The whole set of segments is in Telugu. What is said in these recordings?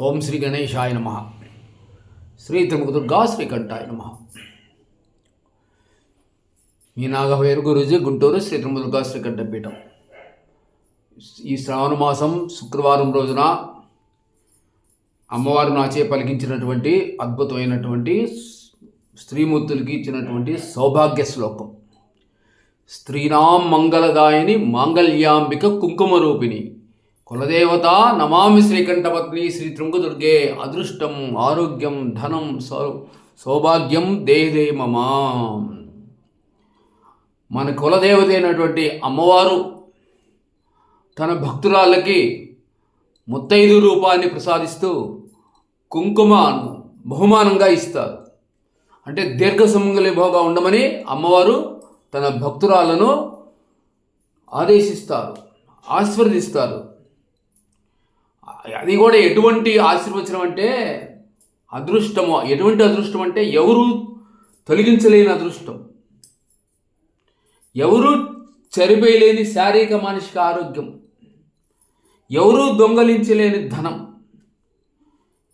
ఓం శ్రీ గణేశాయ నమః. శ్రీ త్రిముఖదుర్గా శ్రీకంఠాయ నమః. మీ నాగభైరు గురూజీ, గుంటూరు శ్రీ త్రిముఖదుర్గా శ్రీకంఠ పీఠం. ఈ శ్రావణ మాసం శుక్రవారం రోజున అమ్మవారు నాచే పలికించినటువంటి అద్భుతమైనటువంటి స్త్రీమూర్తులకి ఇచ్చినటువంటి సౌభాగ్య శ్లోకం. స్త్రీనాం మంగళదాయిని మాంగళ్యాంబిక కుంకుమ రూపిణి కులదేవత నమామి శ్రీకంఠపత్ని శ్రీ త్రిముఖదుర్గే. అదృష్టం, ఆరోగ్యం, ధనం, సౌభాగ్యం దేహే మమా. మన కులదేవత అయినటువంటి అమ్మవారు తన భక్తురాళ్ళకి ముత్తైదు రూపాన్ని ప్రసాదిస్తూ కుంకుమను బహుమానంగా ఇస్తారు. అంటే దీర్ఘ సుమంగళిగా ఉండమని అమ్మవారు తన భక్తురాలను ఆదేశిస్తారు, ఆశీర్వదిస్తారు. అది కూడా ఎటువంటి ఆశీర్వచనం అంటే అదృష్టము. ఎటువంటి అదృష్టం అంటే ఎవరు తొలగించలేని అదృష్టం, ఎవరు చెరిపేయలేని శారీరక మానసిక ఆరోగ్యం, ఎవరు దొంగలించలేని ధనం,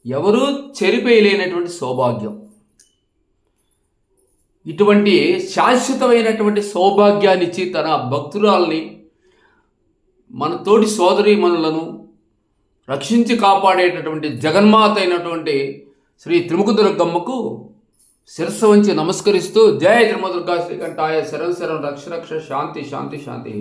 ఎవరు చెరిపేయలేనటువంటి సౌభాగ్యం. ఇటువంటి శాశ్వతమైనటువంటి సౌభాగ్యాన్ని ఇచ్చి తన భక్తురాల్ని, మన తోటి సోదరీమణులను రక్షించి కాపాడేటటువంటి జగన్మాత అయినటువంటి శ్రీ త్రిముఖదుర్గమ్మకు శిరస్సు వంచి నమస్కరిస్తూ జయ త్రిముఖదుర్గా శ్రీకంఠాయ శరణ్ శరణ్ రక్ష రక్ష శాంతి శాంతి శాంతి.